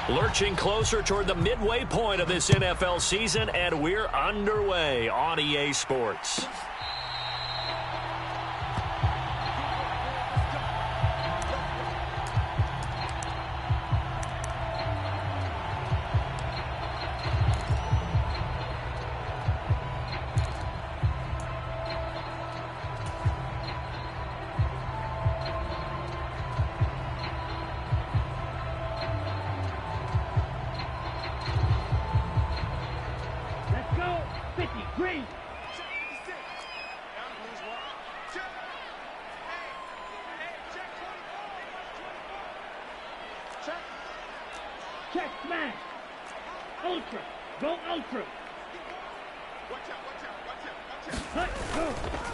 Lurching closer toward the midway point of this NFL season, and we're underway on EA Sports. Check smash. Ultra. Go ultra.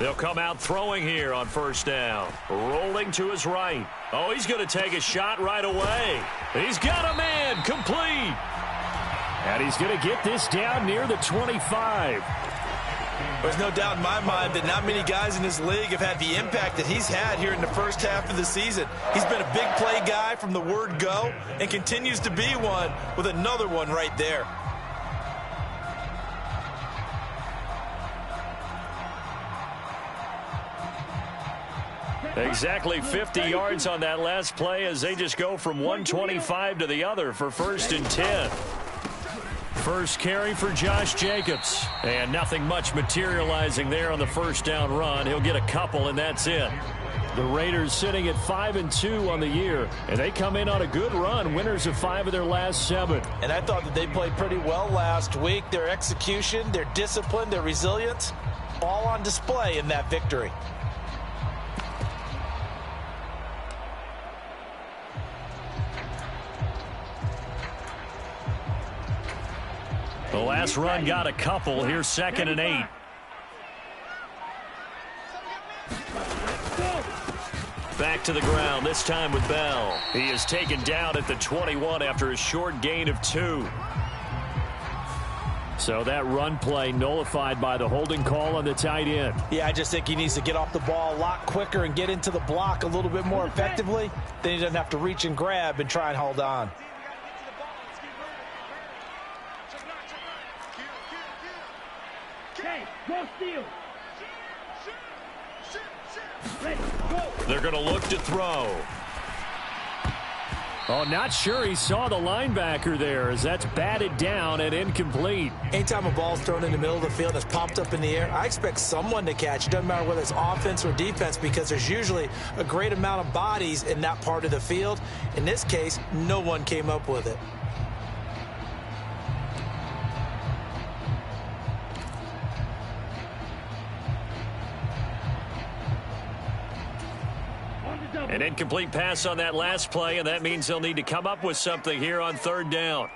They'll come out throwing here on first down. Rolling to his right. Oh, he's going to take a shot right away. He's got a man complete. And he's going to get this down near the 25. There's no doubt in my mind that not many guys in this league have had the impact that he's had here in the first half of the season. He's been a big play guy from the word go and continues to be one with another one right there. Exactly 50 yards on that last play as they just go from 125 to the other for 1st and 10. First carry for Josh Jacobs. And nothing much materializing there on the first down run. He'll get a couple, and that's it. The Raiders sitting at 5-2 on the year, and they come in on a good run, winners of 5 of their last 7. And I thought that they played pretty well last week. Their execution, their discipline, their resilience, all on display in that victory. The last run got a couple. Here's 2nd and 8. Back to the ground, this time with Bell. He is taken down at the 21 after a short gain of 2. So that run play nullified by the holding call on the tight end. Yeah, I just think he needs to get off the ball a lot quicker and get into the block a little bit more effectively. Then he doesn't have to reach and grab and try and hold on. Go steal. They're going to look to throw. Oh, not sure he saw the linebacker there as that's batted down and incomplete. Anytime a ball's thrown in the middle of the field that's popped up in the air, I expect someone to catch. It doesn't matter whether it's offense or defense because there's usually a great amount of bodies in that part of the field. In this case, no one came up with it. An incomplete pass on that last play, and that means they'll need to come up with something here on 3rd down.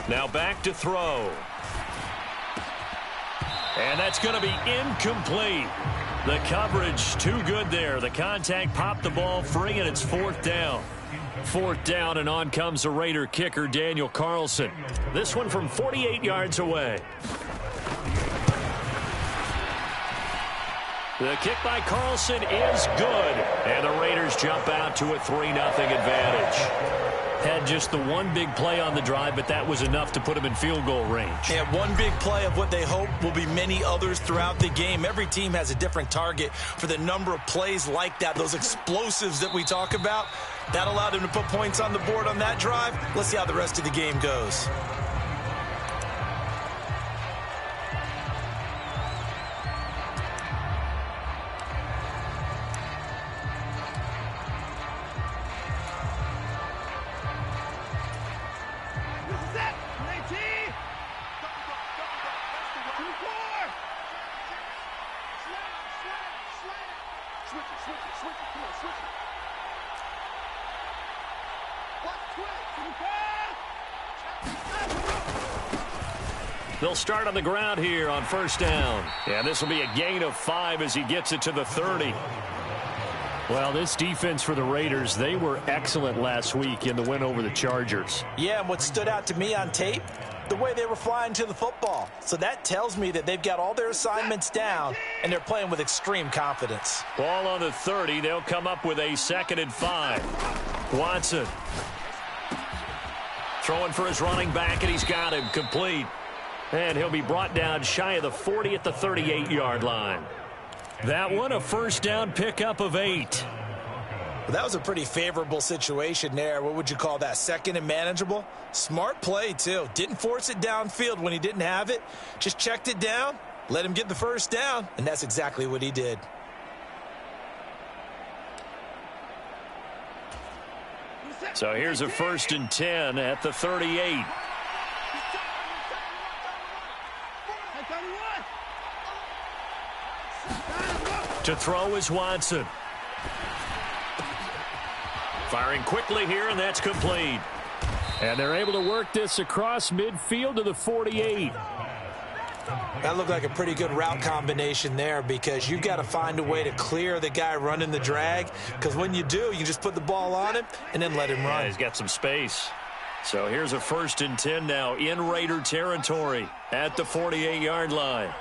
Now back to throw. And that's going to be incomplete. The coverage too good there. The contact popped the ball free, and it's 4th down. 4th down, and on comes the Raider kicker, Daniel Carlson. This one from 48 yards away. The kick by Carlson is good, and the Raiders jump out to a 3-0 advantage. Had just the one big play on the drive, but that was enough to put them in field goal range. Yeah, one big play of what they hope will be many others throughout the game. Every team has a different target for the number of plays like that, those explosives that we talk about. That allowed them to put points on the board on that drive. Let's see how the rest of the game goes. They'll start on the ground here on 1st down. And this will be a gain of 5 as he gets it to the 30. Well, this defense for the Raiders, they were excellent last week in the win over the Chargers. Yeah, and what stood out to me on tape, the way they were flying to the football. So that tells me that they've got all their assignments down, and they're playing with extreme confidence. Ball on the 30. They'll come up with a 2nd and 5. Watson throwing for his running back, and he's got him complete. And he'll be brought down shy of the 40 at the 38-yard line. That one, a first down pickup of 8. Well, that was a pretty favorable situation there. What would you call that? 2nd and manageable? Smart play, too. Didn't force it downfield when he didn't have it. Just checked it down, let him get the first down, and that's exactly what he did. So here's a 1st and 10 at the 38. To throw is Watson. Firing quickly here, and that's complete. And they're able to work this across midfield to the 48. That looked like a pretty good route combination there, because you've got to find a way to clear the guy running the drag, because when you do, you just put the ball on him and then let him run. Yeah, he's got some space. So here's a 1st and 10 now in Raider territory at the 48-yard line.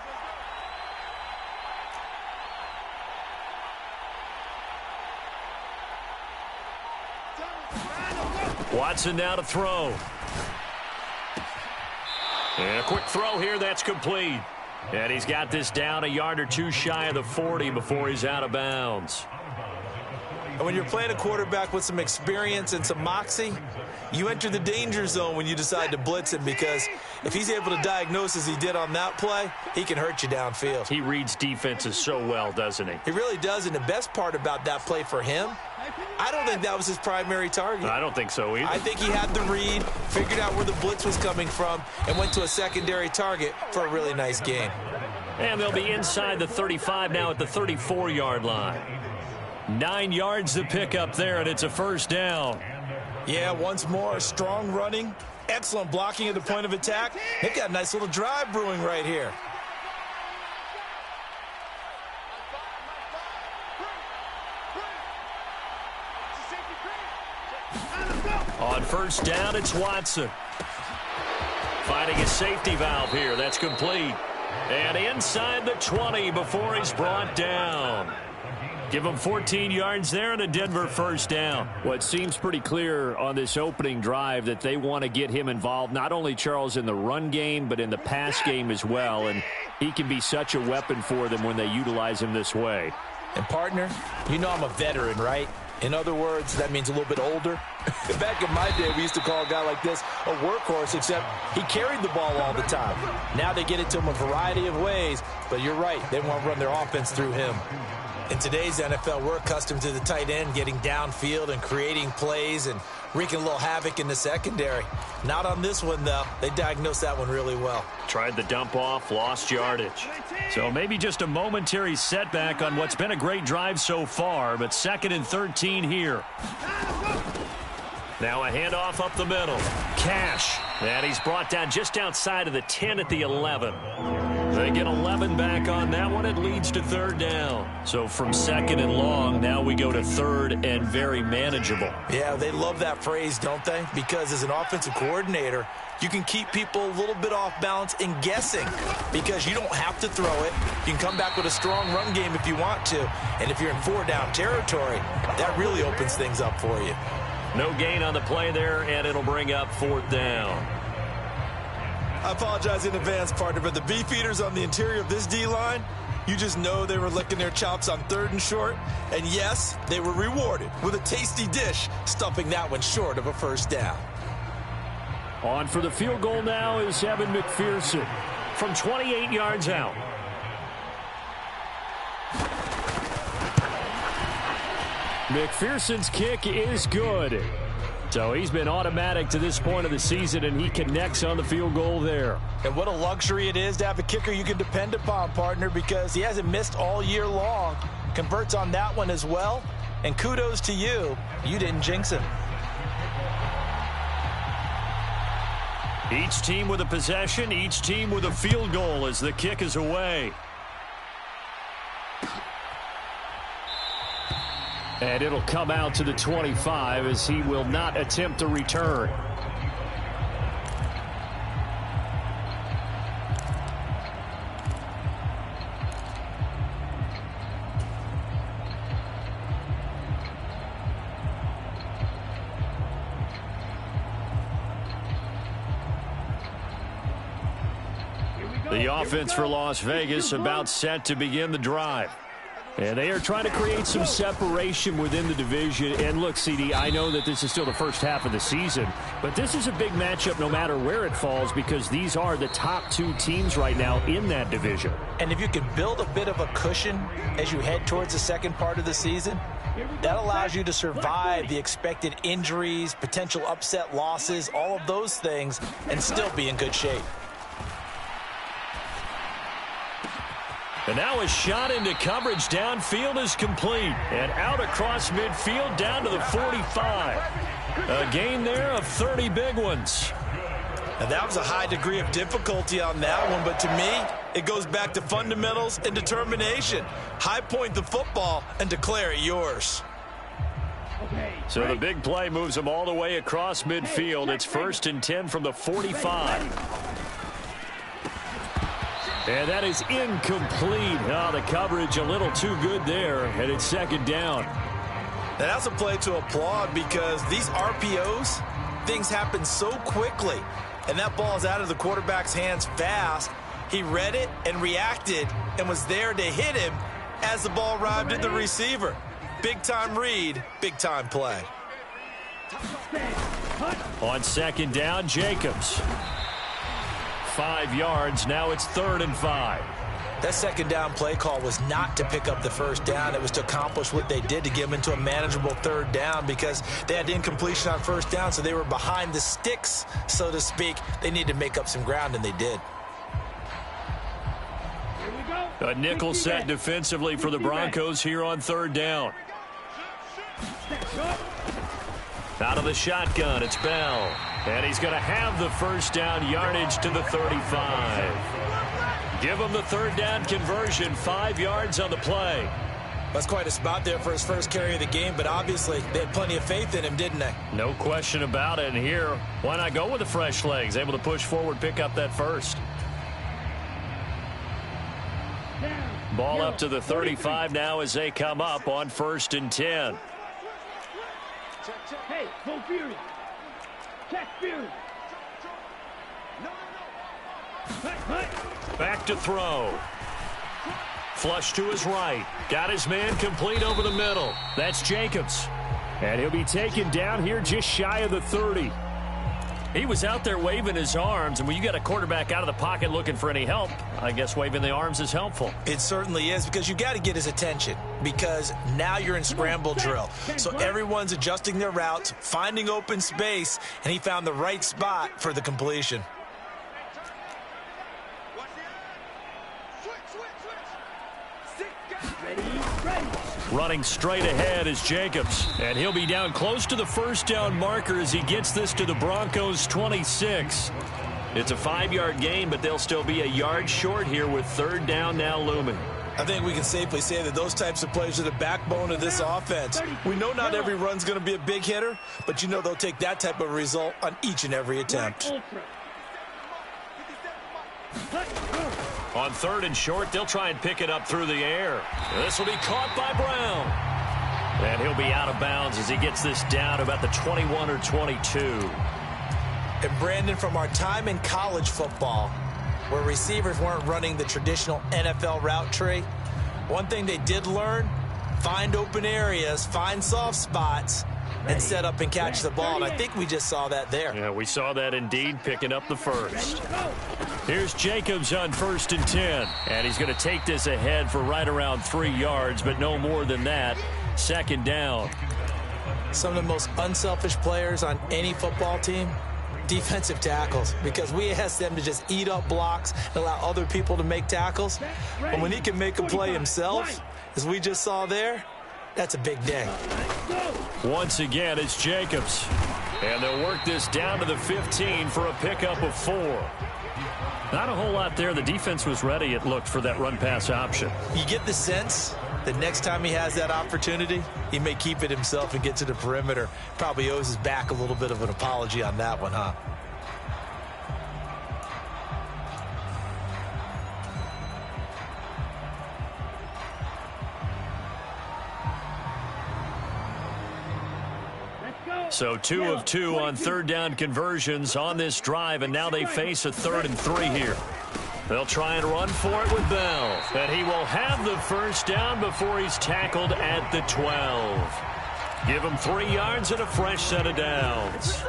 Watson now to throw. And a quick throw here, that's complete. And he's got this down a yard or two shy of the 40 before he's out of bounds. And when you're playing a quarterback with some experience and some moxie, you enter the danger zone when you decide to blitz him, because if he's able to diagnose as he did on that play, he can hurt you downfield. He reads defenses so well, doesn't he? He really does, and the best part about that play for him, I don't think that was his primary target. I don't think so either. I think he had the read, figured out where the blitz was coming from, and went to a secondary target for a really nice game. And they'll be inside the 35 now at the 34-yard line. 9 yards to pick up there, and it's a first down. Yeah, once more, strong running, excellent blocking at the point of attack. They've got a nice little drive brewing right here. On first down, it's Watson. Finding a safety valve here. That's complete. And inside the 20 before he's brought down. Give him 14 yards there and a Denver first down. Well, it seems pretty clear on this opening drive that they want to get him involved, not only, Charles, in the run game, but in the pass game as well. And he can be such a weapon for them when they utilize him this way. And, partner, you know I'm a veteran, right? In other words, that means a little bit older. Back in my day, we used to call a guy like this a workhorse, except he carried the ball all the time. Now they get it to him a variety of ways, but you're right, they want to run their offense through him. In today's NFL, we're accustomed to the tight end getting downfield and creating plays and wreaking a little havoc in the secondary. Not on this one, though. They diagnosed that one really well. Tried the dump off, lost yardage. So maybe just a momentary setback on what's been a great drive so far, but 2nd and 13 here. Now a handoff up the middle. Cash. And he's brought down just outside of the 10 at the 11. They get 11 back on that one. It leads to 3rd down. So from 2nd and long, now we go to 3rd and very manageable. Yeah, they love that phrase, don't they? Because as an offensive coordinator, you can keep people a little bit off balance and guessing, because you don't have to throw it. You can come back with a strong run game if you want to. And if you're in 4-down territory, that really opens things up for you. No gain on the play there, and it'll bring up 4th down. I apologize in advance, partner, but the beef eaters on the interior of this D-line, you just know they were licking their chops on 3rd and short. And yes, they were rewarded with a tasty dish, stuffing that one short of a first down. On for the field goal now is Evan McPherson from 28 yards out. McPherson's kick is good. So he's been automatic to this point of the season, and he connects on the field goal there. And what a luxury it is to have a kicker you can depend upon, partner, because he hasn't missed all year long. Converts on that one as well. And kudos to you. You didn't jinx him. Each team with a possession, each team with a field goal as the kick is away. And it'll come out to the 25 as he will not attempt to return. The offense for Las Vegas about set to begin the drive. And they are trying to create some separation within the division. And look, CD, I know that this is still the first half of the season, but this is a big matchup no matter where it falls because these are the top two teams right now in that division. And if you can build a bit of a cushion as you head towards the second part of the season, that allows you to survive the expected injuries, potential upset losses, all of those things, and still be in good shape. And now a shot into coverage downfield is complete. And out across midfield down to the 45. A gain there of 30 big ones. And that was a high degree of difficulty on that one, but to me, it goes back to fundamentals and determination. High point the football and declare it yours. So the big play moves them all the way across midfield. It's 1st and 10 from the 45. And that is incomplete. Oh, the coverage a little too good there, and it's 2nd down. Now, that's a play to applaud because these RPOs, things happen so quickly. And that ball is out of the quarterback's hands fast. He read it and reacted and was there to hit him as the ball arrived at the receiver. Big-time read, big-time play. On 2nd down, Jacobs. 5 yards. Now it's 3rd and 5. That 2nd down play call was not to pick up the 1st down. It was to accomplish what they did to get them into a manageable 3rd down because they had incompletion on 1st down, so they were behind the sticks, so to speak. They needed to make up some ground, and they did. A nickel set defensively for the Broncos here on 3rd down. Out of the shotgun, it's Bell. And he's going to have the 1st down yardage to the 35. Give him the 3rd down conversion, 5 yards on the play. That's quite a spot there for his first carry of the game, but obviously they had plenty of faith in him, didn't they? No question about it. And here, why not go with the fresh legs? Able to push forward, pick up that 1st. Ball up to the 35 now as they come up on 1st and 10. Hey, go Fury. Check Fury. Back to throw. Flush to his right. Got his man complete over the middle. That's Jacobs. And he'll be taken down here just shy of the 30. He was out there waving his arms, and when you got a quarterback out of the pocket looking for any help, I guess waving the arms is helpful. It certainly is because you got to get his attention because now you're in scramble drill. So everyone's adjusting their routes, finding open space, and he found the right spot for the completion. Running straight ahead is Jacobs, and he'll be down close to the 1st down marker as he gets this to the Broncos 26. It's a 5-yard gain, but they'll still be a yard short here with 3rd down now looming. I think we can safely say that those types of plays are the backbone of this offense. We know not every run's going to be a big hitter, but you know they'll take that type of result on each and every attempt. On 3rd and short, they'll try and pick it up through the air. This will be caught by Brown. And he'll be out of bounds as he gets this down to about the 21 or 22. And Brandon, from our time in college football, where receivers weren't running the traditional NFL route tree, one thing they did learn, find open areas, find soft spots, and set up and catch the ball. And I think we just saw that there. Yeah, we saw that indeed, picking up the 1st. Here's Jacobs on 1st and 10. And he's going to take this ahead for right around 3 yards, but no more than that. 2nd down. Some of the most unselfish players on any football team, defensive tackles, because we ask them to just eat up blocks and allow other people to make tackles. But when he can make a play himself, as we just saw there, that's a big day. Once again, it's Jacobs. And they'll work this down to the 15 for a pickup of 4. Not a whole lot there. The defense was ready, it looked, for that run-pass option. You get the sense that next time he has that opportunity, he may keep it himself and get to the perimeter. Probably owes his back a little bit of an apology on that one, huh? So 2 of 2 on 3rd down conversions on this drive, and now they face a 3rd and 3 here. They'll try and run for it with Bell. And he will have the first down before he's tackled at the 12. Give him 3 yards and a fresh set of downs.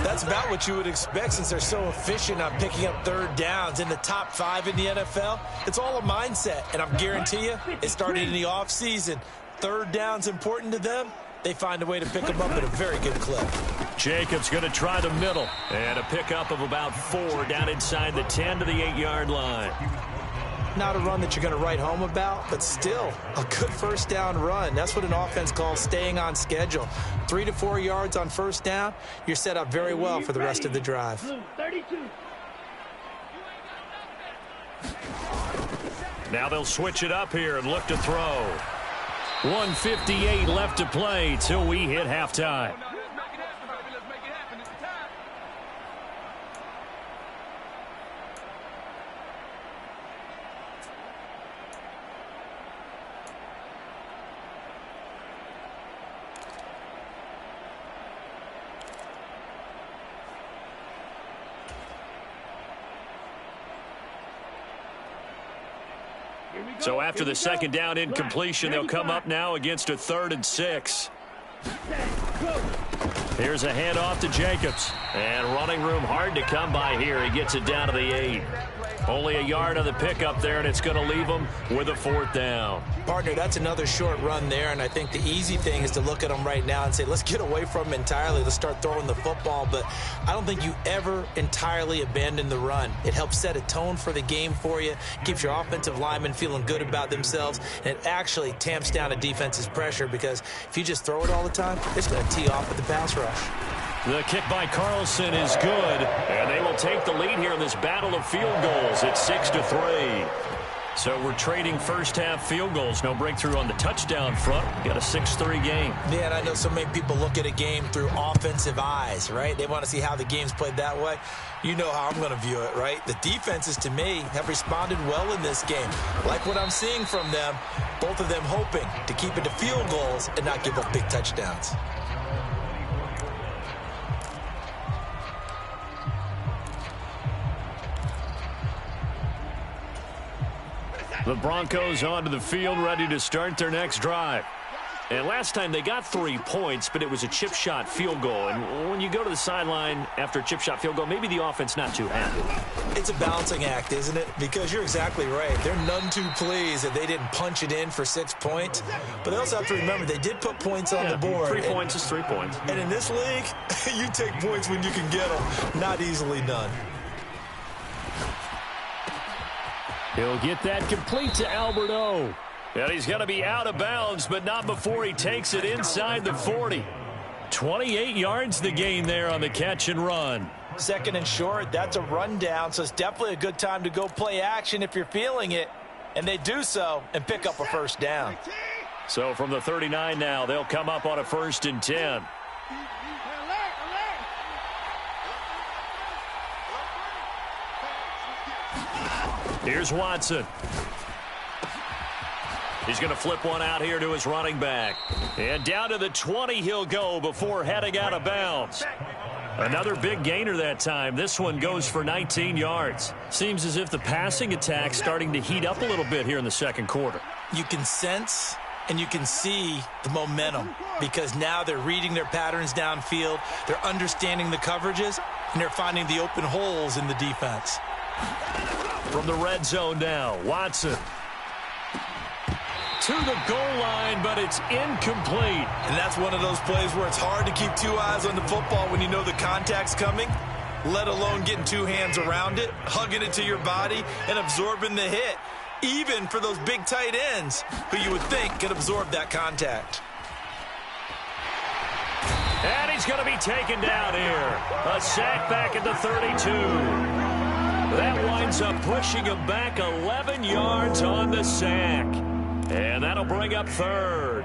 That's about what you would expect since they're so efficient on picking up third downs in the top 5 in the NFL. It's all a mindset, and I'm guarantee you it started in the offseason. Third down's important to them. They find a way to pick them up at a very good clip. Jacobs going to try the middle. And a pickup of about 4 down inside the 10 to the 8-yard line. Not a run that you're going to write home about, but still a good first down run. That's what an offense calls staying on schedule. 3 to 4 yards on first down, you're set up very well for the rest of the drive. 32. Now they'll switch it up here and look to throw. 1:58 left to play till we hit halftime. So after the second down incompletion, they'll come up now against a 3rd and 6. Here's a handoff to Jacobs. And running room hard to come by here. He gets it down to the 8. Only a yard on the pickup there, and it's going to leave him with a 4th down. Partner, that's another short run there, and I think the easy thing is to look at them right now and say, let's get away from them entirely. Let's start throwing the football, but I don't think you ever entirely abandon the run. It helps set a tone for the game for you, keeps your offensive linemen feeling good about themselves, and it actually tamps down a defense's pressure because if you just throw it all the time, it's going to tee off with the pass rush. The kick by Carlson is good, and they will take the lead here in this battle of field goals. It's 6-3. So we're trading first-half field goals. No breakthrough on the touchdown front. We got a 6-3 game. Yeah, and I know so many people look at a game through offensive eyes, right? They want to see how the game's played that way. You know how I'm going to view it, right? The defenses, to me, have responded well in this game. Like what I'm seeing from them, both of them hoping to keep it to field goals and not give up big touchdowns. The Broncos onto the field, ready to start their next drive. And last time they got 3 points, but it was a chip shot field goal. And when you go to the sideline after a chip shot field goal, maybe the offense not too happy. It's a balancing act, isn't it? Because you're exactly right. They're none too pleased that they didn't punch it in for 6 points. But they also have to remember they did put points on the board. 3 points is 3 points. And in this league, you take points when you can get them. Not easily done. He'll get that complete to Alberto. And he's going to be out of bounds, but not before he takes it inside the 40. 28 yards the gain there on the catch and run. 2nd and short, that's a rundown, so it's definitely a good time to go play action if you're feeling it. And they do so and pick up a first down. So from the 39 now, they'll come up on a 1st and 10. Here's Watson. He's going to flip one out here to his running back. And down to the 20 he'll go before heading out of bounds. Another big gainer that time. This one goes for 19 yards. Seems as if the passing attack's starting to heat up a little bit here in the second quarter. You can sense and you can see the momentum because now they're reading their patterns downfield. They're understanding the coverages, and they're finding the open holes in the defense. From the red zone now, Watson to the goal line, but it's incomplete. And that's one of those plays where it's hard to keep 2 eyes on the football when you know the contact's coming, let alone getting 2 hands around it, hugging it to your body, and absorbing the hit, even for those big tight ends who you would think could absorb that contact. And he's going to be taken down here. A sack back at the 32. That winds up pushing him back 11 yards on the sack. And that'll bring up 3rd.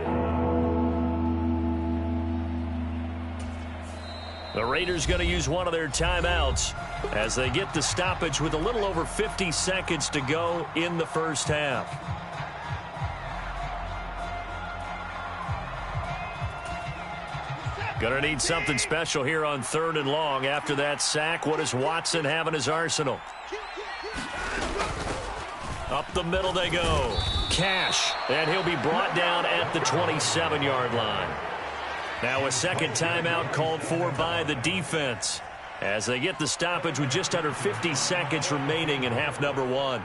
The Raiders going to use one of their timeouts as they get the stoppage with a little over 50 seconds to go in the first half. Going to need something special here on 3rd and long. After that sack, what does Watson have in his arsenal? the middle they go. Cash, and he'll be brought down at the 27-yard line. Now a second timeout called for by the defense as they get the stoppage with just under 50 seconds remaining in half number one.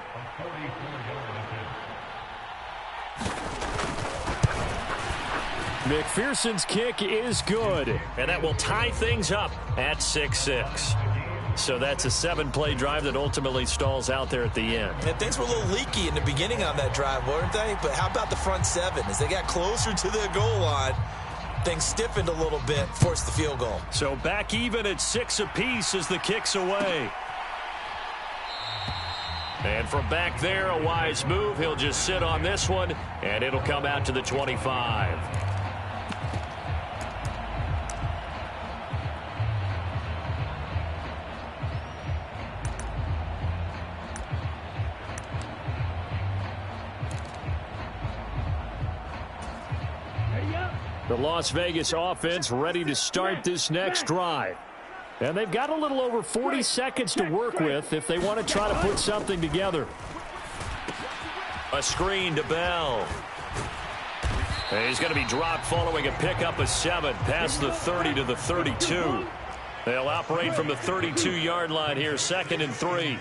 McPherson's kick is good. And that will tie things up at 6-6. So that's a 7-play drive that ultimately stalls out there at the end. And things were a little leaky in the beginning on that drive, weren't they? But how about the front seven? As they got closer to the goal line, things stiffened a little bit, forced the field goal. So back even at 6 apiece as the kick's away. And from back there, a wise move. He'll just sit on this one, and it'll come out to the 25. The Las Vegas offense ready to start this next drive. And they've got a little over 40 seconds to work with if they want to try to put something together. A screen to Bell. And he's going to be dropped following a pickup of 7 past the 30 to the 32. They'll operate from the 32-yard line here, 2nd and 3.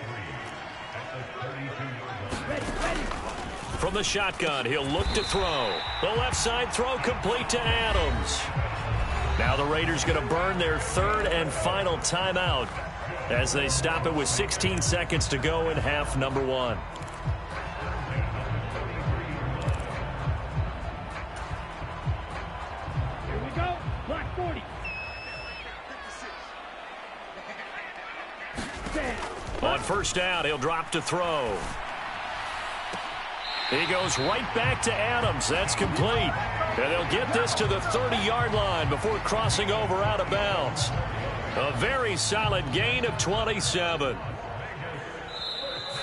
From the shotgun, he'll look to throw. The left side throw complete to Adams. Now the Raiders going to burn their 3rd and final timeout as they stop it with 16 seconds to go in half number one. Here we go. Clock 40. On first down, he'll drop to throw. He goes right back to Adams. That's complete. And they'll get this to the 30-yard line before crossing over out of bounds. A very solid gain of 27.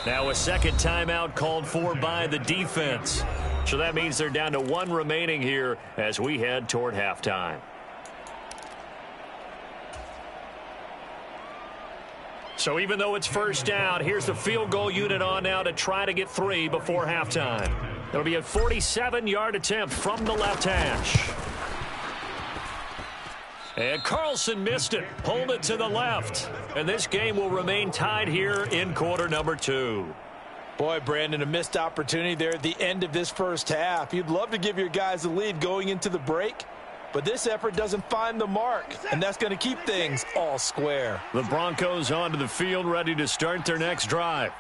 Now a second timeout called for by the defense. So that means they're down to 1 remaining here as we head toward halftime. So even though it's first down, here's the field goal unit on now to try to get 3 before halftime. It'll be a 47-yard attempt from the left hash. And Carlson missed it, pulled it to the left. And this game will remain tied here in quarter number 2. Boy, Brandon, a missed opportunity there at the end of this first half. You'd love to give your guys a lead going into the break, but this effort doesn't find the mark, and that's going to keep things all square. The Broncos onto the field, ready to start their next drive.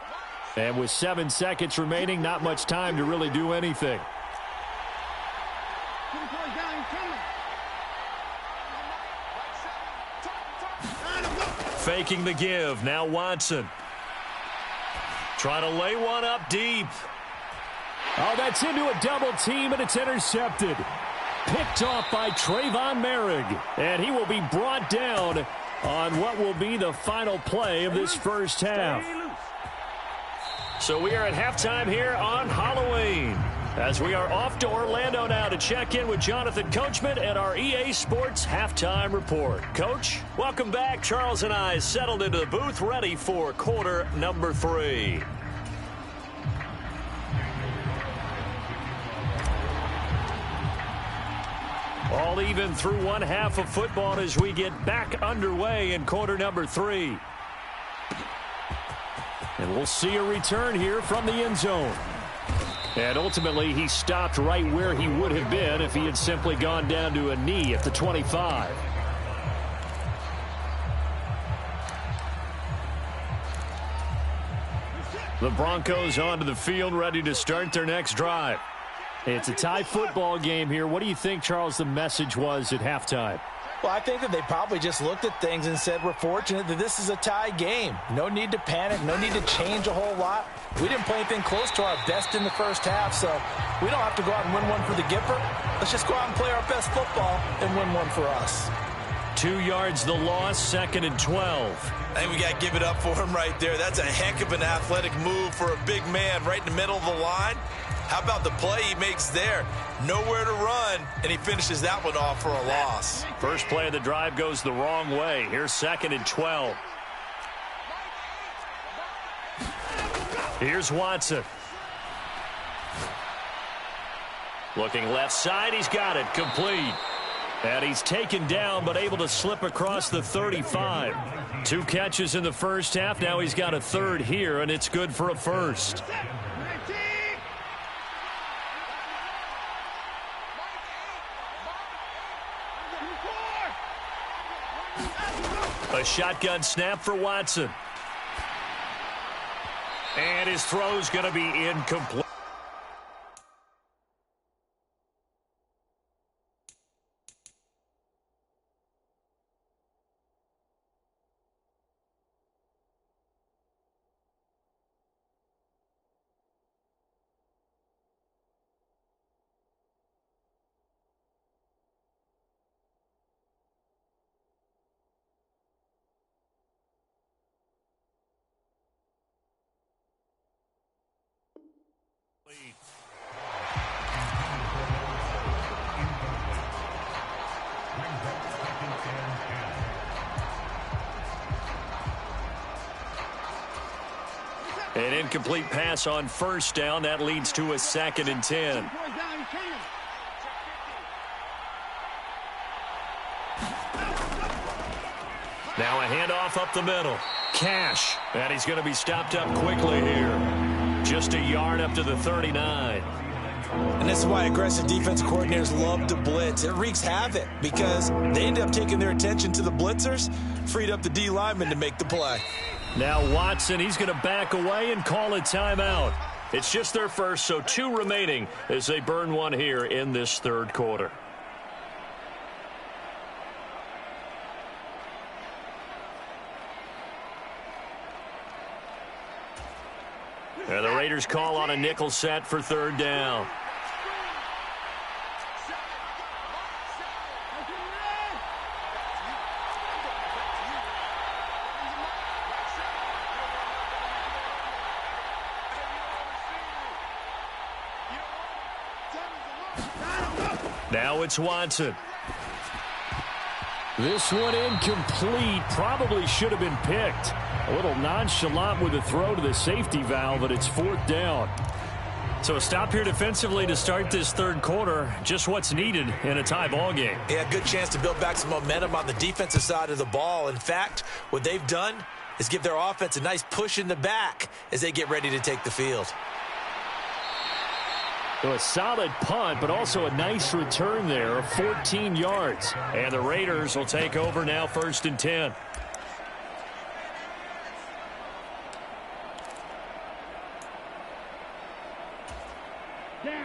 And with 7 seconds remaining, not much time to really do anything. Faking the give. Now Watson. Trying to lay one up deep. Oh, that's into a double team, and it's intercepted. Picked off by Trayvon Merrick. And he will be brought down on what will be the final play of this first half. So we are at halftime here on Halloween, as we are off to Orlando now to check in with Jonathan Coachman and our EA Sports Halftime Report. Coach, welcome back. Charles and I settled into the booth, ready for quarter number 3. All even through one half of football as we get back underway in quarter number 3. And we'll see a return here from the end zone. And ultimately, he stopped right where he would have been if he had simply gone down to a knee at the 25. The Broncos onto the field, ready to start their next drive. It's a tie football game here. What do you think, Charles, the message was at halftime? Well, I think that they probably just looked at things and said, we're fortunate that this is a tie game. No need to panic. No need to change a whole lot. We didn't play anything close to our best in the first half, so we don't have to go out and win one for the Gipper. Let's just go out and play our best football and win one for us. 2 yards the loss, 2nd and 12. I think we got to give it up for him right there. That's a heck of an athletic move for a big man right in the middle of the line. How about the play he makes there? Nowhere to run, and he finishes that one off for a loss. First play of the drive goes the wrong way. Here's 2nd and 12. Here's Watson. Looking left side, he's got it, complete. And he's taken down, but able to slip across the 35. 2 catches in the first half. Now he's got a third here, and it's good for a first. A shotgun snap for Watson. And his throw's going to be incomplete. An incomplete pass on first down. That leads to a 2nd and 10. Now a handoff up the middle. Cash. And he's going to be stopped up quickly here. Just a yard up to the 39. And this is why aggressive defensive coordinators love to blitz. It wreaks havoc because they end up taking their attention to the blitzers, freed up the D lineman to make the play. Now Watson, he's going to back away and call a timeout. It's just their first, so 2 remaining as they burn one here in this third quarter. And the Raiders call on a nickel set for third down. Now it's Watson. This one incomplete. Probably should have been picked. A little nonchalant with the throw to the safety valve, but it's 4th down. So a stop here defensively to start this third quarter. Just what's needed in a tie ball game. Yeah, good chance to build back some momentum on the defensive side of the ball. In fact, what they've done is give their offense a nice push in the back as they get ready to take the field. So a solid punt, but also a nice return there of 14 yards. And the Raiders will take over now, 1st and 10.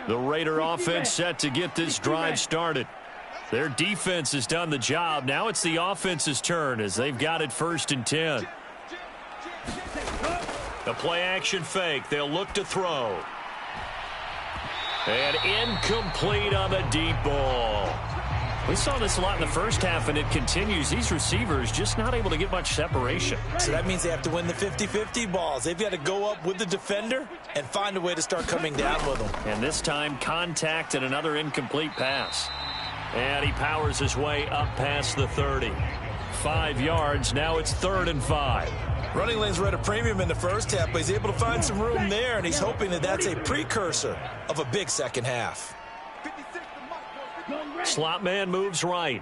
The Raider offense set to get this drive started. Their defense has done the job. Now it's the offense's turn as they've got it 1st and 10. The play action fake. They'll look to throw. And incomplete on the deep ball. We saw this a lot in the first half, and it continues. These receivers just not able to get much separation. So that means they have to win the 50-50 balls. They've got to go up with the defender and find a way to start coming down with them. And this time, contact and another incomplete pass. And he powers his way up past the 30. 5 yards. Now it's 3rd and 5. Running lanes were at a premium in the first half, but he's able to find some room there, and he's hoping that that's a precursor of a big second half. Slot man moves right.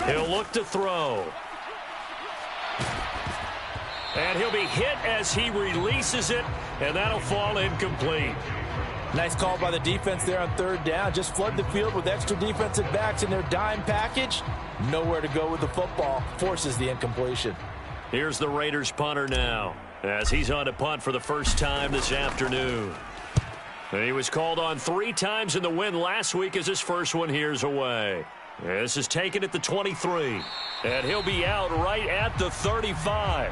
He'll look to throw. And he'll be hit as he releases it, and that'll fall incomplete. Nice call by the defense there on 3rd down. Just flood the field with extra defensive backs in their dime package. Nowhere to go with the football. Forces the incompletion. Here's the Raiders punter now, as he's on to punt for the first time this afternoon. And he was called on 3 times in the win last week as his first one here's away. This is taken at the 23. And he'll be out right at the 35.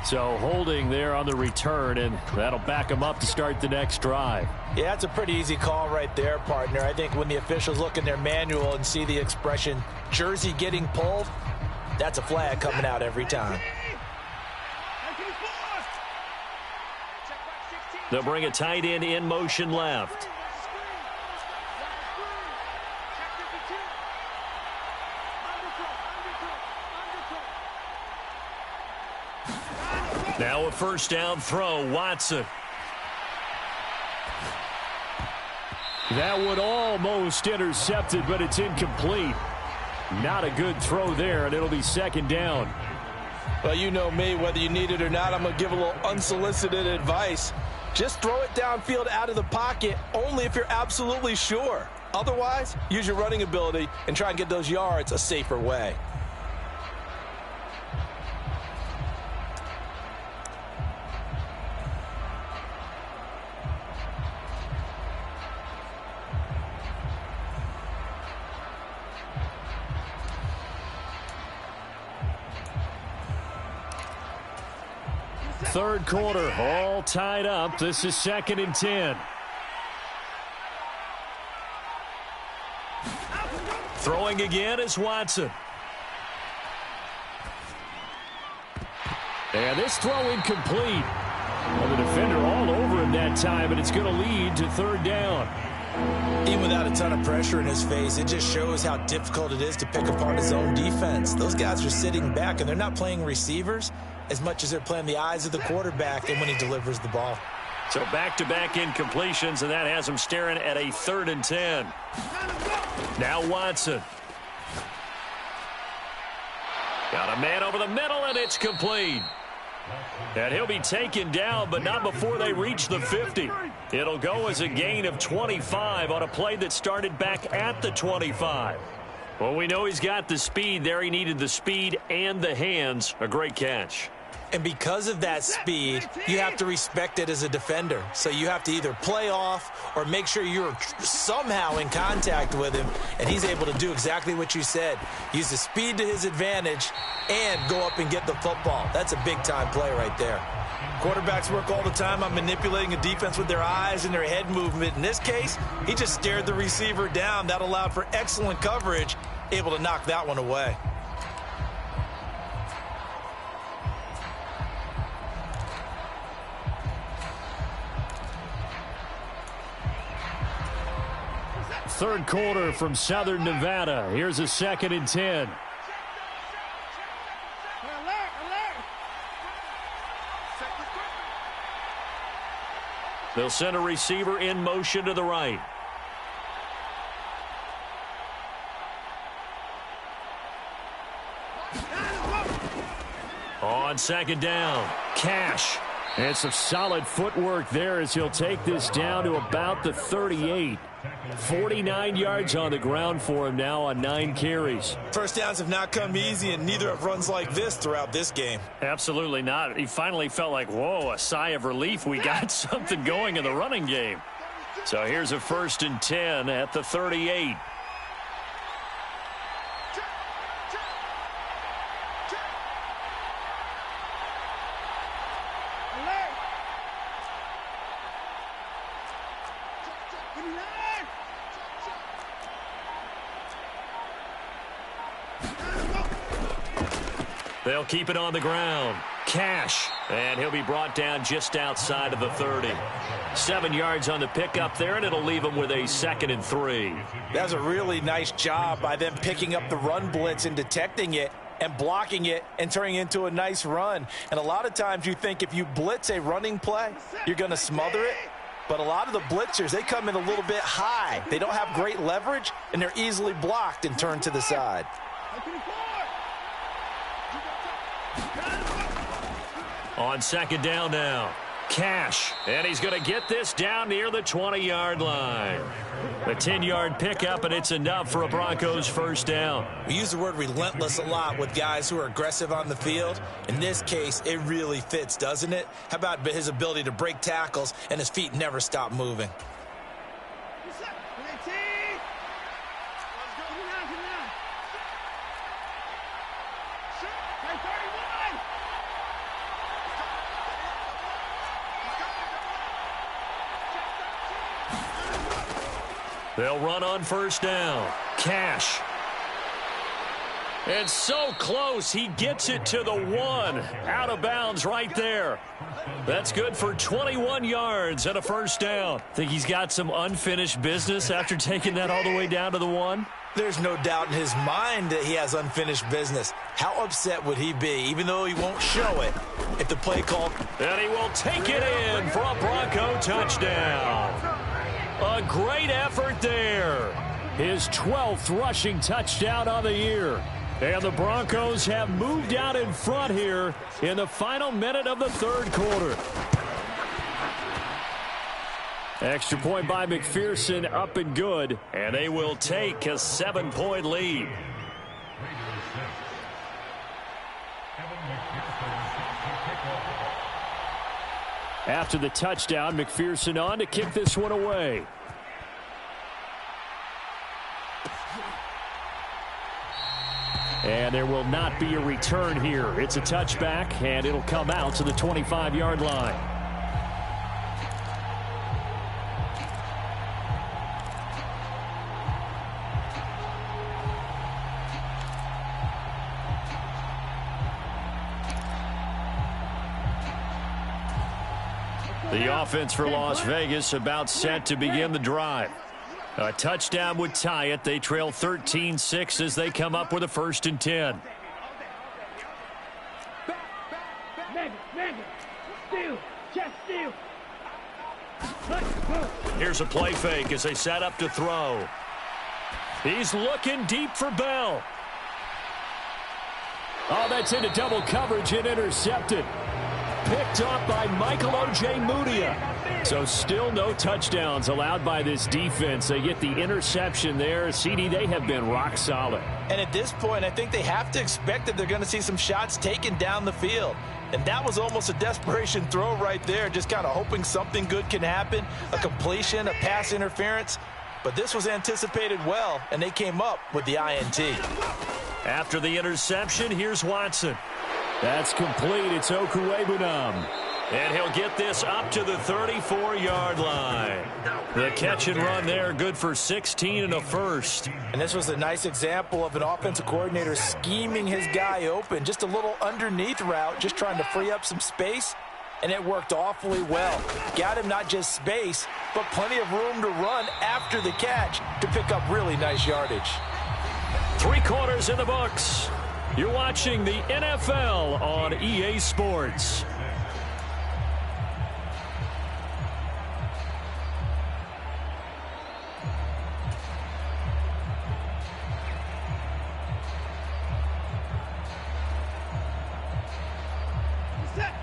So holding there on the return, and that'll back him up to start the next drive. Yeah, that's a pretty easy call right there, partner. I think when the officials look in their manual and see the expression jersey getting pulled, that's a flag coming out every time. They'll bring a tight end in motion left. Now a first down throw, Watson. That one almost intercepted, but it's incomplete. Not a good throw there, and it'll be second down. Well, you know me, whether you need it or not, I'm going to give a little unsolicited advice. Just throw it downfield out of the pocket, only if you're absolutely sure. Otherwise, use your running ability and try and get those yards a safer way. Third quarter, all tied up. This is 2nd and 10. Throwing again is Watson. And this throw incomplete. Well, the defender all over him that time, and it's going to lead to third down. Even without a ton of pressure in his face, it just shows how difficult it is to pick apart his own defense. Those guys are sitting back, and they're not playing receivers as much as they're playing the eyes of the quarterback and when he delivers the ball. So back-to-back incompletions, and that has him staring at a 3rd and 10. Now Watson. Got a man over the middle, and it's complete. And he'll be taken down, but not before they reach the 50. It'll go as a gain of 25 on a play that started back at the 25. Well, we know he's got the speed there. He needed the speed and the hands. A great catch. And because of that speed, you have to respect it as a defender. So you have to either play off or make sure you're somehow in contact with him, and he's able to do exactly what you said. Use the speed to his advantage and go up and get the football. That's a big-time play right there. Quarterbacks work all the time on manipulating a defense with their eyes and their head movement. In this case, he just stared the receiver down. That allowed for excellent coverage, able to knock that one away. Third quarter from Southern Nevada. Here's a 2nd and 10. They'll send a receiver in motion to the right. On 2nd down, Cash. And some solid footwork there as he'll take this down to about the 38. 49 yards on the ground for him now on 9 carries. First downs have not come easy, and neither have runs like this throughout this game. Absolutely not. He finally felt like, whoa, a sigh of relief. We got something going in the running game. So here's a 1st and 10 at the 38. They'll keep it on the ground. Cash. And he'll be brought down just outside of the 30. 7 yards on the pickup there, and it'll leave him with a 2nd and 3. That's a really nice job by them picking up the run blitz and detecting it and blocking it and turning it into a nice run. And a lot of times you think if you blitz a running play, you're going to smother it. But a lot of the blitzers, they come in a little bit high. They don't have great leverage, and they're easily blocked and turned to the side. On 2nd down now, Cash. And he's going to get this down near the 20-yard line. A 10-yard pickup, and it's enough for a Broncos first down. We use the word relentless a lot with guys who are aggressive on the field. In this case, it really fits, doesn't it? How about his ability to break tackles and his feet never stop moving? They'll run on first down. Cash. And so close, he gets it to the 1. Out of bounds right there. That's good for 21 yards and a first down. Think he's got some unfinished business after taking that all the way down to the 1? There's no doubt in his mind that he has unfinished business. How upset would he be, even though he won't show it, if the play call... And he will take it in for a Bronco touchdown. A great effort there. His 12th rushing touchdown on the year. And the Broncos have moved out in front here in the final minute of the third quarter. Extra point by McPherson, up and good. And they will take a 7-point lead. After the touchdown, McPherson on to kick this one away. And there will not be a return here. It's a touchback, and it'll come out to the 25-yard line. The offense for Las Vegas about set to begin the drive. A touchdown would tie it. They trail 13-6 as they come up with a 1st and 10. Here's a play fake as they set up to throw. He's looking deep for Bell. Oh, that's into double coverage and intercepted. Picked off by Michael O.J. Mudia. So still no touchdowns allowed by this defense. They get the interception there. CD, they have been rock solid. And at this point, I think they have to expect that they're going to see some shots taken down the field. And that was almost a desperation throw right there, just kind of hoping something good can happen, a completion, a pass interference. But this was anticipated well, and they came up with the INT. After the interception, here's Watson. That's complete. It's Okuwebunam. And he'll get this up to the 34-yard line. The catch and run there, good for 16 and a first. And this was a nice example of an offensive coordinator scheming his guy open. Just a little underneath route, just trying to free up some space. And it worked awfully well. Got him not just space, but plenty of room to run after the catch to pick up really nice yardage. 3 quarters in the books. You're watching the NFL on EA Sports.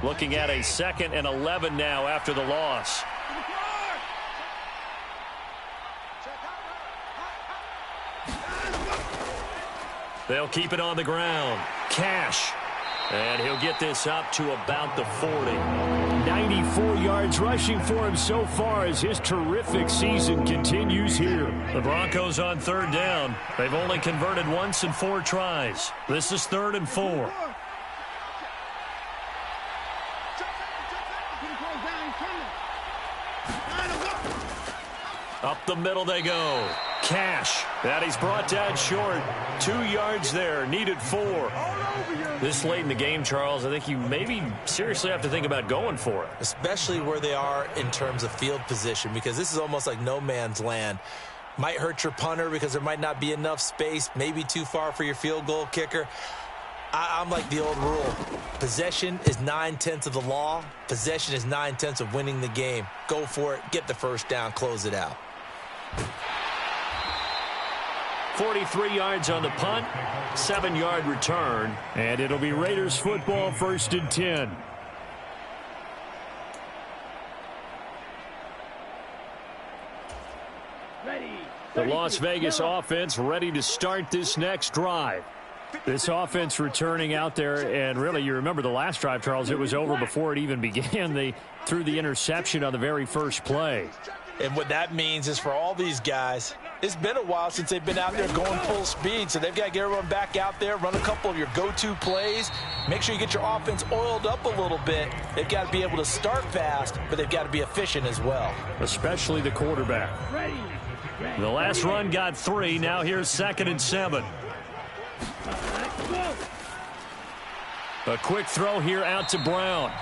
Looking at a 2nd and 11 now after the loss. They'll keep it on the ground. Cash. And he'll get this up to about the 40. 94 yards rushing for him so far as his terrific season continues here. The Broncos on 3rd down. They've only converted once in 4 tries. This is 3rd and 4. Up the middle they go. Cash. That he's brought down short. 2 yards there. Needed 4. This late in the game, Charles, I think you maybe seriously have to think about going for it. Especially where they are in terms of field position, because this is almost like no man's land. Might hurt your punter because there might not be enough space. Maybe too far for your field goal kicker. I'm like the old rule. Possession is 9/10 of the law. Possession is 9/10 of winning the game. Go for it. Get the first down. Close it out. 43 yards on the punt, 7-yard return, and it'll be Raiders football, 1st and 10. The Las Vegas offense ready to start this next drive. This offense returning out there, and really, you remember the last drive, Charles, it was over before it even began. They threw the interception on the very first play. And what that means is for all these guys, it's been a while since they've been out there going full speed, so they've got to get everyone back out there, run a couple of your go-to plays, make sure you get your offense oiled up a little bit. They've got to be able to start fast, but they've got to be efficient as well. Especially the quarterback. The last run got 3. Now here's 2nd and 7. A quick throw here out to Brown.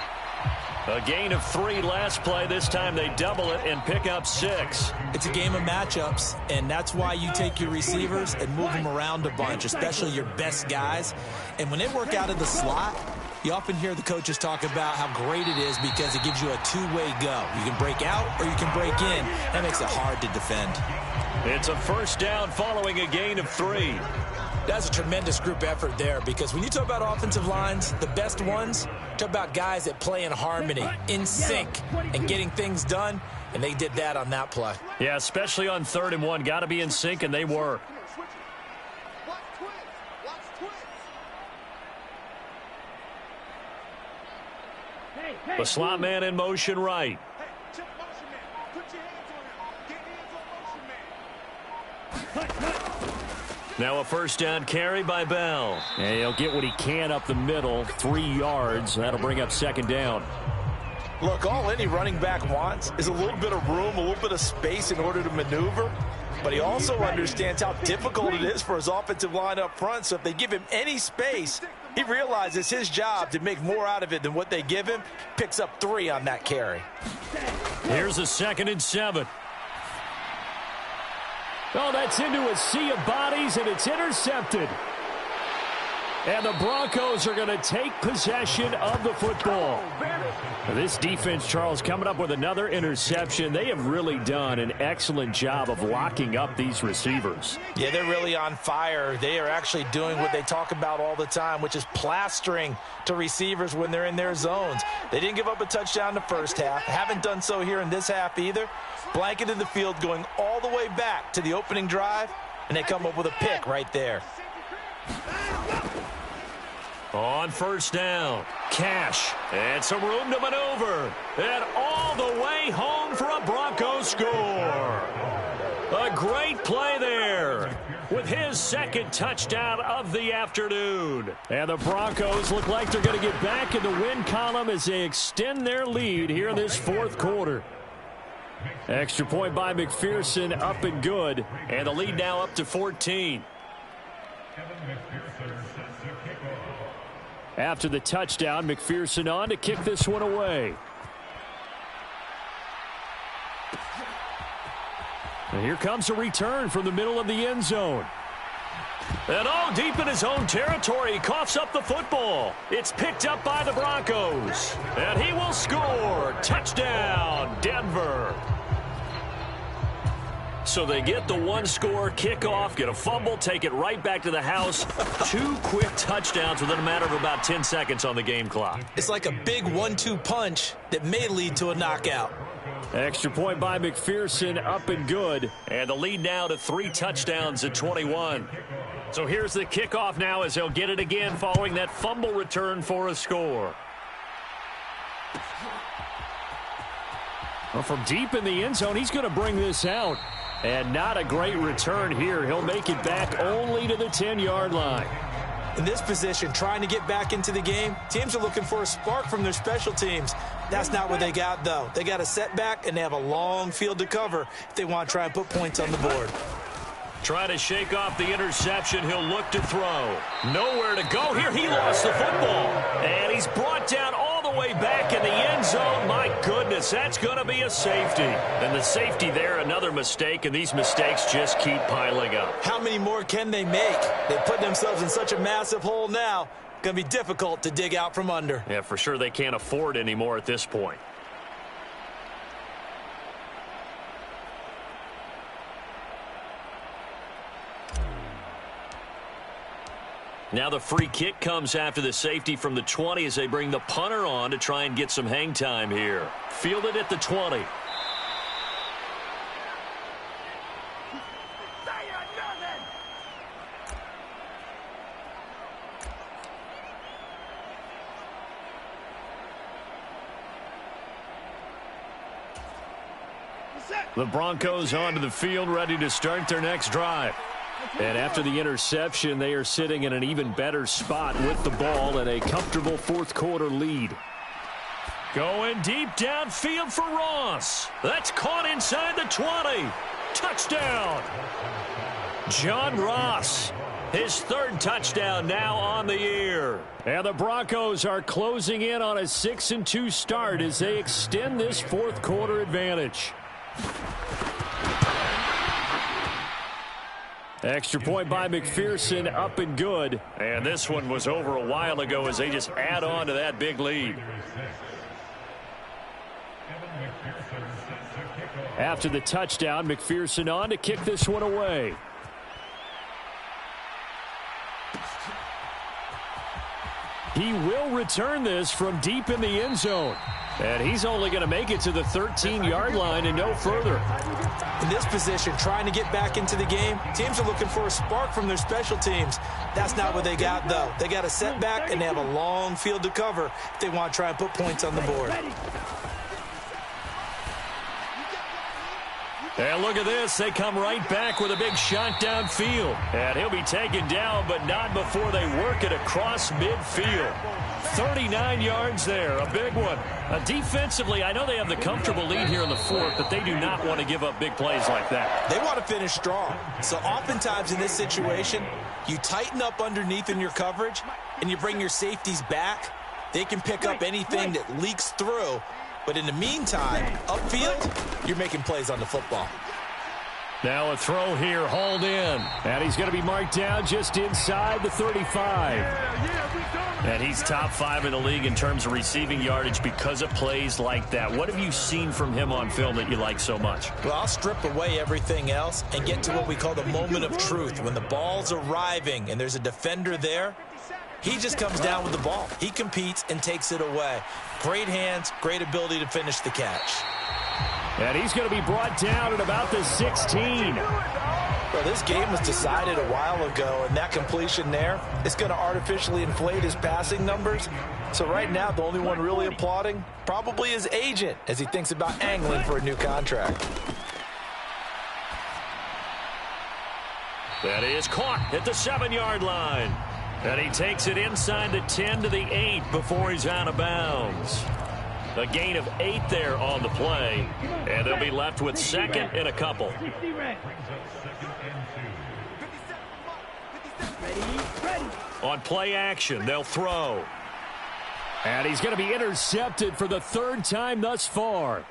A gain of 3 last play. This time they double it and pick up 6. It's a game of matchups, and that's why you take your receivers and move them around a bunch, especially your best guys. And when they work out of the slot, you often hear the coaches talk about how great it is because it gives you a two-way go. You can break out or you can break in. That makes it hard to defend. It's a first down following a gain of 3. That's a tremendous group effort there because when you talk about offensive lines, the best ones, talk about guys that play in harmony, in sync, and getting things done, and they did that on that play. Yeah, especially on 3rd and 1. Got to be in sync, and they were. The slot man in motion right. Now a first down carry by Bell. And he'll get what he can up the middle, 3 yards. That'll bring up 2nd down. Look, all any running back wants is a little bit of room, a little bit of space in order to maneuver. But he also understands how difficult it is for his offensive line up front. So if they give him any space, he realizes his job to make more out of it than what they give him. Picks up 3 on that carry. Here's a 2nd and 7. Oh, that's into a sea of bodies, and it's intercepted. And the Broncos are going to take possession of the football. This defense, Charles, coming up with another interception. They have really done an excellent job of locking up these receivers. Yeah, they're really on fire. They are actually doing what they talk about all the time, which is plastering to receivers when they're in their zones. They didn't give up a touchdown the first half. Haven't done so here in this half either. Blanketed the field going all the way back to the opening drive, and they come up with a pick right there. On first down, Cash, and some room to maneuver, and all the way home for a Broncos score. A great play there with his 2nd touchdown of the afternoon. And the Broncos look like they're going to get back in the win column as they extend their lead here in this 4th quarter. Extra point by McPherson, up and good, and the lead now up to 14. After the touchdown, McPherson on to kick this one away. And here comes a return from the middle of the end zone. And all deep in his own territory, he coughs up the football. It's picked up by the Broncos. And he will score. Touchdown, Denver. So they get the 1-score kickoff, get a fumble, take it right back to the house. 2 quick touchdowns within a matter of about 10 seconds on the game clock. It's like a big 1-2 punch that may lead to a knockout. Extra point by McPherson, up and good. And the lead now to 3 touchdowns at 21. So here's the kickoff now as they'll get it again following that fumble return for a score. Well, from deep in the end zone, he's going to bring this out. And not a great return here. He'll make it back only to the 10-yard line. In this position, trying to get back into the game, teams are looking for a spark from their special teams. That's not what they got, though. They got a setback, and they have a long field to cover if they want to try and put points on the board. Try to shake off the interception. He'll look to throw. Nowhere to go here. He lost the football. And he's brought down all the way back in the end zone. My goodness, that's going to be a safety. And the safety there, another mistake, and these mistakes just keep piling up. How many more can they make? They put themselves in such a massive hole now. Going to be difficult to dig out from under. Yeah, for sure they can't afford anymore at this point. Now the free kick comes after the safety from the 20 as they bring the punter on to try and get some hang time here. Fielded at the 20. The Broncos onto the field, ready to start their next drive. And after the interception, they are sitting in an even better spot with the ball and a comfortable 4th quarter lead. Going deep downfield for Ross. That's caught inside the 20. Touchdown. John Ross. His third touchdown now on the year. And the Broncos are closing in on a 6-2 start as they extend this fourth quarter advantage. Extra point by McPherson, up and good. And this one was over a while ago as they just add on to that big lead. After the touchdown, McPherson on to kick this one away. He will return this from deep in the end zone. And he's only going to make it to the 13-yard line and no further. In this position, trying to get back into the game, teams are looking for a spark from their special teams. That's not what they got, though. They got a setback, and they have a long field to cover if they want to try and put points on the board. And look at this. They come right back with a big shot downfield. And he'll be taken down, but not before they work it across midfield. 39 yards there, a big one. Defensively, I know they have the comfortable lead here in the fourth, but they do not want to give up big plays like that. They want to finish strong. So oftentimes in this situation, you tighten up underneath in your coverage, and you bring your safeties back. They can pick up anything that leaks through. But in the meantime, upfield, you're making plays on the football. Now a throw here, hauled in. And he's going to be marked down just inside the 35. And he's top 5 in the league in terms of receiving yardage because of plays like that. What have you seen from him on film that you like so much? Well, I'll strip away everything else and get to what we call the moment of truth. When the ball's arriving and there's a defender there, he just comes down with the ball. He competes and takes it away. Great hands, great ability to finish the catch. And he's going to be brought down at about the 16. Well, this game was decided a while ago, and that completion there is going to artificially inflate his passing numbers. So right now, the only one really applauding probably his agent as he thinks about angling for a new contract. That is caught at the 7-yard line. And he takes it inside the 10 to the 8 before he's out of bounds. A gain of 8 there on the play. And they'll be left with second and a couple. On play action, they'll throw. And he's going to be intercepted for the third time thus far.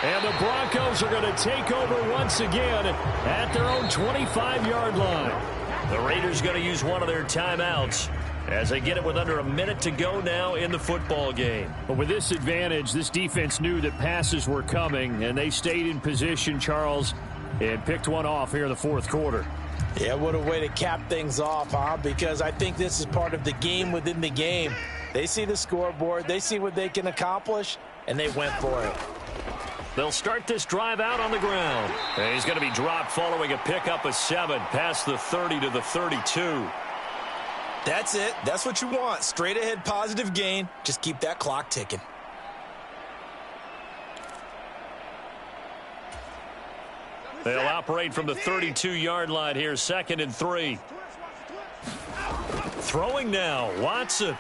And the Broncos are going to take over once again at their own 25-yard line. The Raiders going to use one of their timeouts as they get it with under a minute to go now in the football game. But with this advantage, this defense knew that passes were coming, and they stayed in position, Charles, and picked one off here in the fourth quarter. Yeah, what a way to cap things off, huh? Because I think this is part of the game within the game. They see the scoreboard, they see what they can accomplish, and they went for it. They'll start this drive out on the ground. And he's going to be dropped following a pickup of 7 past the 30 to the 32. That's it. That's what you want. Straight ahead positive gain. Just keep that clock ticking. They'll operate from the 32-yard line here, 2nd and 3. Throwing now, Watson.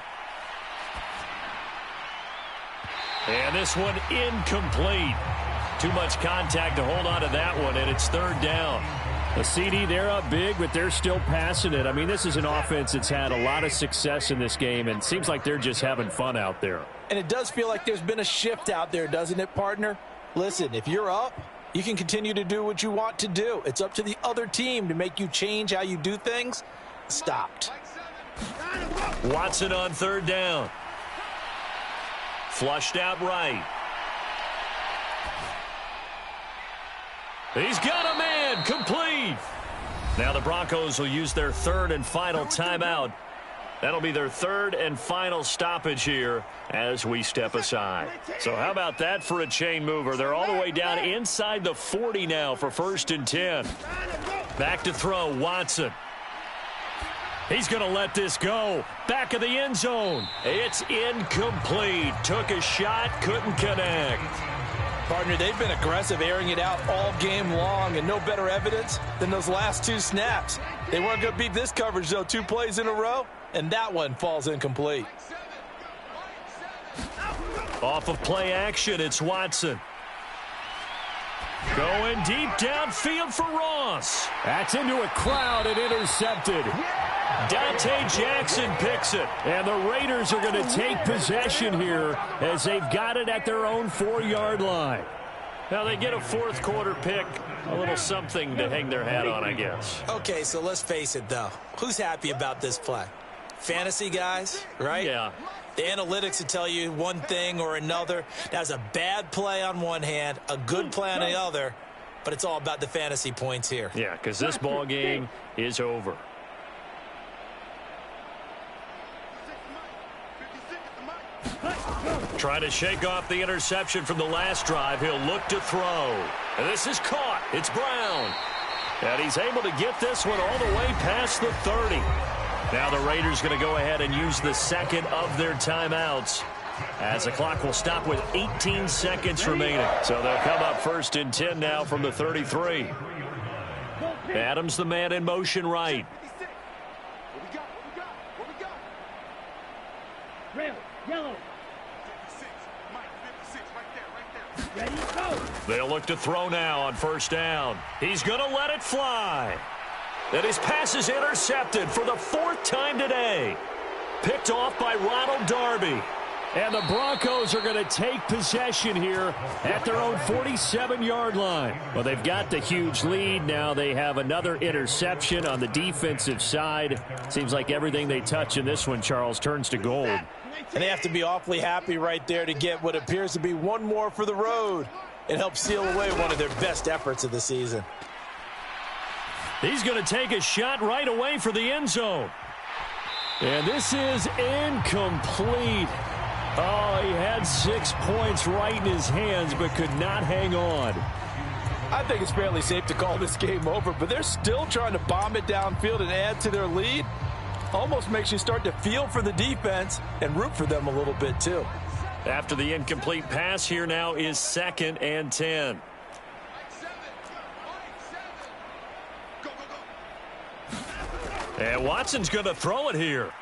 And this one incomplete. Too much contact to hold on to that one, and it's 3rd down. A CD, they're up big, but they're still passing it. I mean, this is an offense that's had a lot of success in this game, and it seems like they're just having fun out there. And it does feel like there's been a shift out there, doesn't it, partner? Listen, if you're up, you can continue to do what you want to do. It's up to the other team to make you change how you do things. Stopped. Watson on 3rd down. Flushed out right. He's got a man, complete. Now the Broncos will use their 3rd and final timeout. That'll be their 3rd and final stoppage here as we step aside. So how about that for a chain mover? They're all the way down inside the 40 now for 1st and 10. Back to throw, Watson. He's going to let this go. Back of the end zone. It's incomplete. Took a shot, couldn't connect. Partner, they've been aggressive, airing it out all game long, and no better evidence than those last 2 snaps. They weren't going to beat this coverage, though. 2 plays in a row, and that one falls incomplete. Off of play action, it's Watson. Going deep downfield for Ross. That's into a crowd and intercepted. Dante Jackson picks it. And the Raiders are going to take possession here as they've got it at their own 4-yard line. Now they get a fourth quarter pick. A little something to hang their hat on, I guess. Okay, so let's face it, though. Who's happy about this play? Fantasy guys, right? Yeah. The analytics will tell you one thing or another. That's a bad play on one hand, a good play on the other, but it's all about the fantasy points here. Yeah, because this ball game is over. Trying to shake off the interception from the last drive. He'll look to throw. And this is caught. It's Brown. And he's able to get this one all the way past the 30. Now the Raiders going to go ahead and use the second of their timeouts, as the clock will stop with 18 seconds remaining. So they'll come up 1st and 10 now from the 33. Adams the man in motion right. Red, yellow. Ready, go. They'll look to throw now on 1st down. He's going to let it fly. And his pass is intercepted for the 4th time today. Picked off by Ronald Darby. And the Broncos are going to take possession here at their own 47-yard line. Well, they've got the huge lead. Now they have another interception on the defensive side. Seems like everything they touch in this one, Charles, turns to gold. And they have to be awfully happy right there to get what appears to be one more for the road. It helps seal away one of their best efforts of the season. He's going to take a shot right away for the end zone. And this is incomplete. Oh, he had 6 points right in his hands, but could not hang on. I think it's fairly safe to call this game over, but they're still trying to bomb it downfield and add to their lead. Almost makes you start to feel for the defense and root for them a little bit, too. After the incomplete pass, here now is 2nd and 10. And Watson's going to throw it here.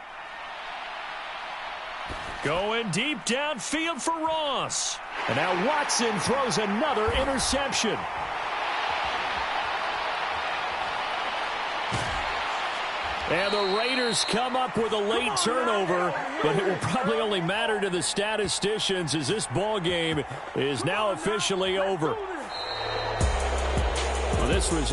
Going deep downfield for Ross. And now Watson throws another interception. And the Raiders come up with a late turnover, but it will probably only matter to the statisticians as this ball game is now officially over. Well, this was